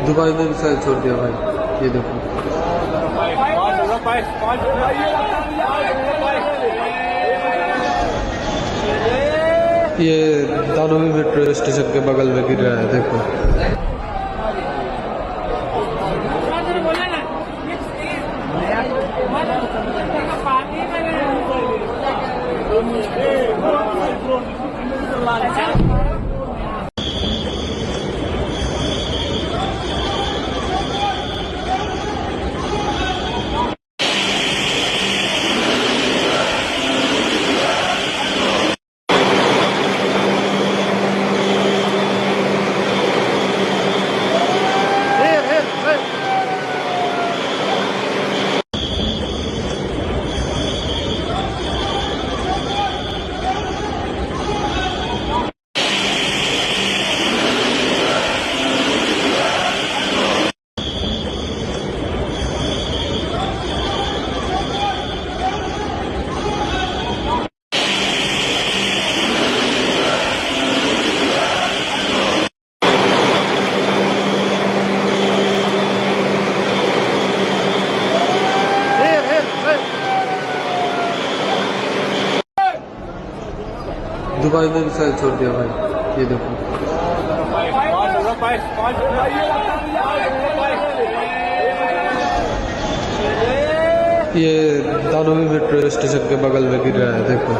Dubai में भी शायद छोड़ दिया भाई। ये देखो ये दानवी मेट्रो स्टेशन के बगल में गिर रहा है। देखो दुबई में भी शायद छोड़ दिया भाई। ये देखो ये दानवी मेट्रो स्टेशन के बगल में गिर रहा है। देखो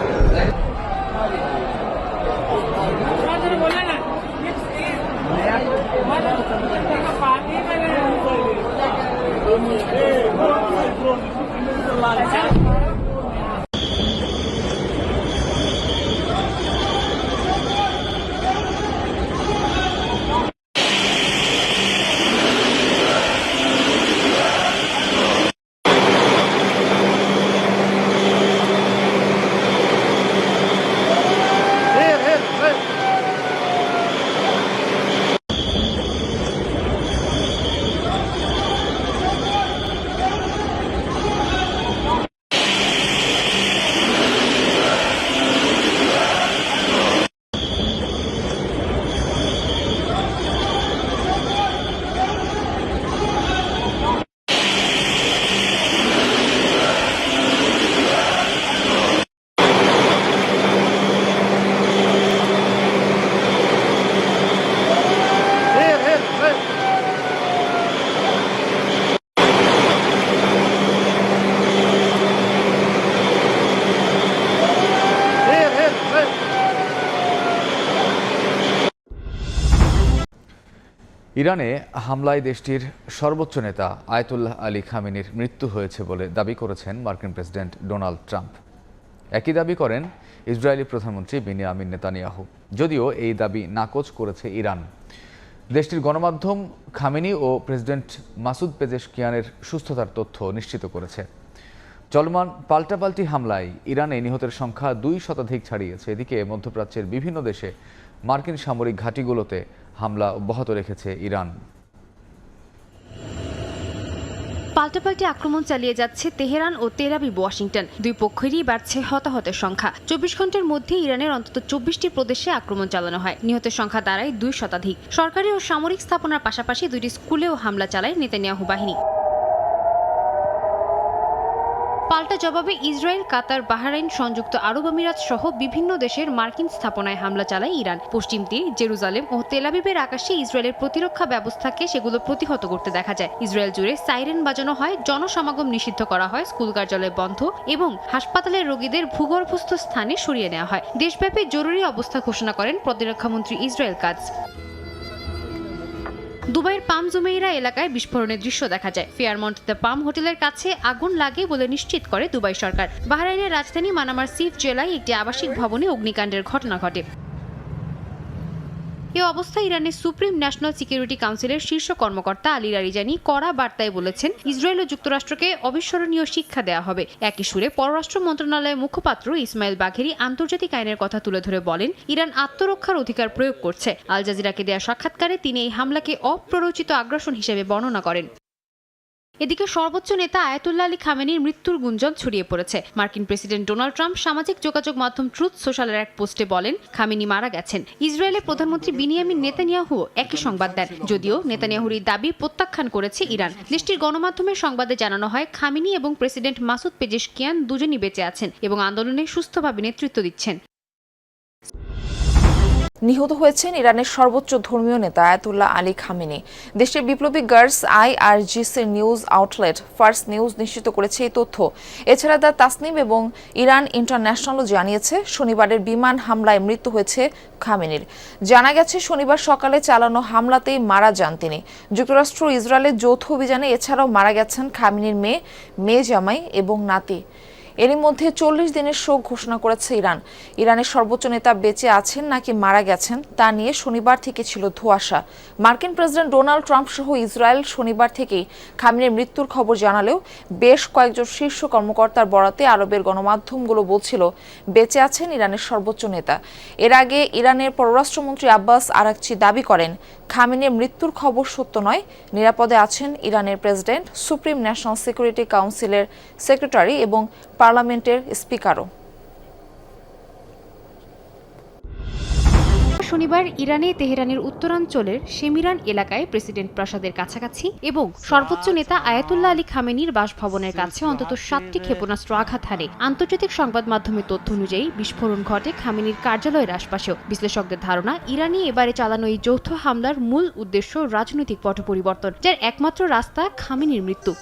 ইরানে হামলায় দেশটির সর্বোচ্চ নেতা আয়াতুল্লাহ আলী খামেনির মৃত্যু হয়েছে বলে দাবি করেছেন মার্কিন প্রেসিডেন্ট ডোনাল্ড ট্রাম্প। একই দাবি করেন ইসরায়েলি প্রধানমন্ত্রী বেনিয়ামিন নেতানিয়াহু, যদিও এই দাবি নাকচ করেছে ইরান। দেশটির গণমাধ্যম খামেনি ও প্রেসিডেন্ট মাসুদ পেজেশকিয়ানের সুস্থতার তথ্য নিশ্চিত করেছে। চলমান পাল্টাপাল্টি হামলায় ইরানে নিহতের সংখ্যা 2 শতাধিক ছাড়িয়েছে। এদিকে মধ্যপ্রাচ্যের বিভিন্ন দেশে মার্কিন সামরিক ঘাঁটিগুলোতে হামলা অব্যাহত রেখেছে ইরান। পাল্টাপাল্টি আক্রমণ চালিয়ে যাচ্ছে তেহরান ও তেল আবিব ওয়াশিংটন। দুই পক্ষেরই বাড়ছে হতাহতের সংখ্যা। 24 ঘন্টার মধ্যে ইরানের অন্তত 24টি প্রদেশে আক্রমণ চালানো হয়। নিহতের সংখ্যা দাঁড়ায় 2 শতাধিক। সরকারি ও সামরিক স্থাপনার পাশাপাশি 2টি স্কুলেও হামলা চালায় নেতানিয়াহু বাহিনী। পাল্টা জবাবে ইসরায়েল, কাতার, বাহরাইন, সংযুক্ত আরব আমিরাত সহ বিভিন্ন দেশের মার্কিন স্থাপনায় হামলা চালায় ইরান। পশ্চিম তীর, জেরুজালেম ও তেল আবিবের আকাশে ইসরায়েলের প্রতিরক্ষা ব্যবস্থাকে সেগুলো প্রতিহত করতে দেখা যায়। ইসরায়েল জুড়ে সাইরেন বাজানো হয়, জনসমাগম নিষিদ্ধ করা হয়, স্কুল কার্যালয় বন্ধ এবং হাসপাতালের রোগীদের ভূগর্ভস্থ স্থানে সরিয়ে নেওয়া হয়। দেশব্যাপী জরুরি অবস্থা ঘোষণা করেন প্রতিরক্ষামন্ত্রী ইসরায়েল কাটজ। দুবাইয়ের পাম জুমেইরা এলাকায় বিস্ফোরণের দৃশ্য দেখা যায়। ফেয়ারমন্ট দ্য পাম হোটেলের কাছে আগুন লাগে বলে নিশ্চিত করে দুবাই সরকার। বাহরাইনের রাজধানী মানামার সিফ জেলায় একটি আবাসিক ভবনে অগ্নিকাণ্ডের ঘটনা ঘটে। এ অবস্থায় ইরানের সুপ্রিম ন্যাশনাল সিকিউরিটি কাউন্সিলের শীর্ষ কর্মকর্তা আলী লারিজানি কড়া বার্তায় বলেছেন, ইসরায়েল ও যুক্তরাষ্ট্রকে অবিস্মরণীয় শিক্ষা দেওয়া হবে। একই সুরে পররাষ্ট্র মন্ত্রণালয়ের মুখপাত্র ইসমাইল বাঘেরি আন্তর্জাতিক আইনের কথা তুলে ধরে বলেন, ইরান আত্মরক্ষার অধিকার প্রয়োগ করছে। আল জাজিরাকে দেয়া সাক্ষাৎকারে তিনি এই হামলাকে অপ্ররোচিত আগ্রাসন হিসেবে বর্ণনা করেন। এদিকে সর্বোচ্চ নেতা আয়াতুল্লাহ আলী খামেনির মৃত্যুর গুঞ্জন ছড়িয়ে পড়েছে। মার্কিন প্রেসিডেন্ট ডোনাল্ড ট্রাম্প সামাজিক যোগাযোগ মাধ্যম ট্রুথ সোশ্যালের এক পোস্টে বলেন, খামেনি মারা গেছেন। ইসরায়েলের প্রধানমন্ত্রী বিনিয়ামিন নেতানিয়াহু একই সংবাদ দেন, যদিও নেতানিয়াহুর এই দাবি প্রত্যাখ্যান করেছে ইরান। দেশটির গণমাধ্যমের সংবাদে জানানো হয়, খামেনি এবং প্রেসিডেন্ট মাসুদ পেজেশকিয়ান দুজনই বেঁচে আছেন এবং আন্দোলনে সুস্থভাবে নেতৃত্ব দিচ্ছেন। নিহত হয়েছেন ইরানের সর্বোচ্চ ধর্মীয় নেতা আয়াতুল্লাহ আলী খামেনি। দেশের বিপ্লবী গার্ডস আইআরজিসির নিউজ আউটলেট ফার্স্ট নিউজ নিশ্চিত করেছে এই তথ্য। এছাড়া দ্য তাসনিম এবং ইরান ইন্টারন্যাশনালও জানিয়েছে শনিবারের বিমান হামলায় মৃত্যু হয়েছে খামেনির। জানা গেছে শনিবার সকালে চালানো হামলাতেই মারা যান তিনি। যুক্তরাষ্ট্র ইসরায়েলের যৌথ অভিযানে এছাড়াও মারা গেছেন খামেনির মেয়ে জামাই এবং নাতি। এরই মধ্যে 40 দিনের শোক ঘোষণা করেছে ইরান। ইরানের সর্বোচ্চ নেতা বেঁচে আছেন নাকি মারা গেছেন তা নিয়ে শনিবার থেকে ছিল ধোঁয়াশা। মার্কিন প্রেসিডেন্ট ডোনাল্ড ট্রাম্প সহ ইসরায়েল শনিবার থেকেই খামেনির মৃত্যুর খবর জানালেও বেশ কয়েকজন শীর্ষ কর্মকর্তার বরাতে আরবের গণমাধ্যমগুলো বলছিল বেঁচে আছেন ইরানের সর্বোচ্চ নেতা। এর আগে ইরানের পররাষ্ট্রমন্ত্রী আব্বাস আরাকচি দাবি করেন, খামেনির মৃত্যুর খবর সত্য নয়, নিরাপদে আছেন ইরানের প্রেসিডেন্ট, সুপ্রিম ন্যাশনাল সিকিউরিটি কাউন্সিলের সেক্রেটারি এবং পার্লামেন্টের স্পিকারও। শনিবার ইরানে তেহরানের উত্তরাঞ্চলের শেমিরান এলাকায় প্রেসিডেন্ট প্রাসাদের কাছাকাছি এবং সর্বোচ্চ নেতা আয়াতুল্লাহ আলী খামেনির বাসভবনের কাছে অন্তত 7টি ক্ষেপণাস্ত্র আঘাত হানে। আন্তর্জাতিক সংবাদ মাধ্যমের তথ্য অনুযায়ী বিস্ফোরণ ঘটে খামেনির কার্যালয়ের আশপাশেও। বিশ্লেষকদের ধারণা, ইরানি এবারে চালানো এই যৌথ হামলার মূল উদ্দেশ্য রাজনৈতিক পট পরিবর্তন, যার একমাত্র রাস্তা খামেনির মৃত্যু।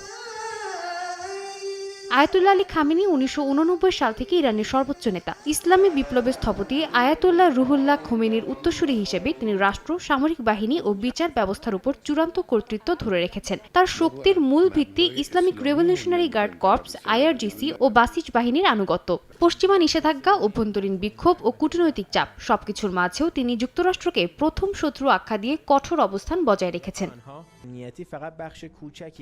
আয়াতুল্লাহ আলী খামেনি 1989 সাল থেকে ইরানের সর্বোচ্চ নেতা। ইসলামী বিপ্লবের স্থপতি আয়াতুল্লাহ রুহুল্লাহ খোমেনির উত্তরসূরি হিসেবে তিনি রাষ্ট্র, সামরিক বাহিনী ও বিচার ব্যবস্থার উপর চূড়ান্ত কর্তৃত্ব ধরে রেখেছেন। তার শক্তির মূল ভিত্তি Islamic revolutionary guard corps, IRGC ও বাসিজ বাহিনীর আনুগত্য। পশ্চিমা নিষেধাজ্ঞা, অভ্যন্তরীণ বিক্ষোভ ও কূটনৈতিক চাপ সবকিছুর মাঝেও তিনি যুক্তরাষ্ট্রকে প্রথম শত্রু আখ্যা দিয়ে কঠোর অবস্থান বজায় রেখেছেন।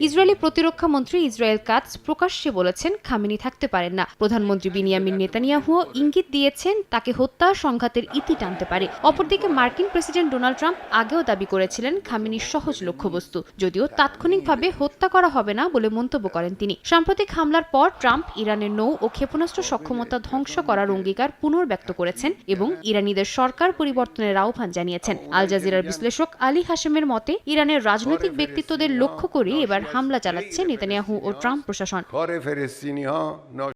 ইসরায়েলি প্রতিরক্ষা মন্ত্রী ইসরায়েল কাটজ প্রকাশ্যে বলেছেন, খামেনি থাকতে পারেন না। প্রধানমন্ত্রী বিনিয়ামিন নেতানিয়াহুও ইঙ্গিত দিয়েছেন তাকে হত্যা সংঘাতের ইতি টানতে পারে। অপরদিকে মার্কিন প্রেসিডেন্ট ডোনাল্ড ট্রাম্প আগেও দাবি করেছিলেন খামেনির সহজ লক্ষ্যবস্তু, যদিও তাৎক্ষণিকভাবে হত্যা করা হবে না বলে মন্তব্য করেন তিনি। সাম্প্রতিক হামলার পর ট্রাম্প ইরানের নৌ ও ক্ষেপণাস্ত্র সক্ষমতা ধ্বংস করার অঙ্গীকার পুনর্ব্যক্ত করেছেন এবং ইরানিদের সরকার পরিবর্তনের আহ্বান জানিয়েছেন। আল জাজিরার বিশ্লেষক আলী হাশেমের মতে, ইরানের রাজনৈতিক ব্যক্তিত্বদের লক্ষ্য করে এবার হামলা চালাচ্ছে নেতানিয়াহু ও ট্রাম্প প্রশাসন।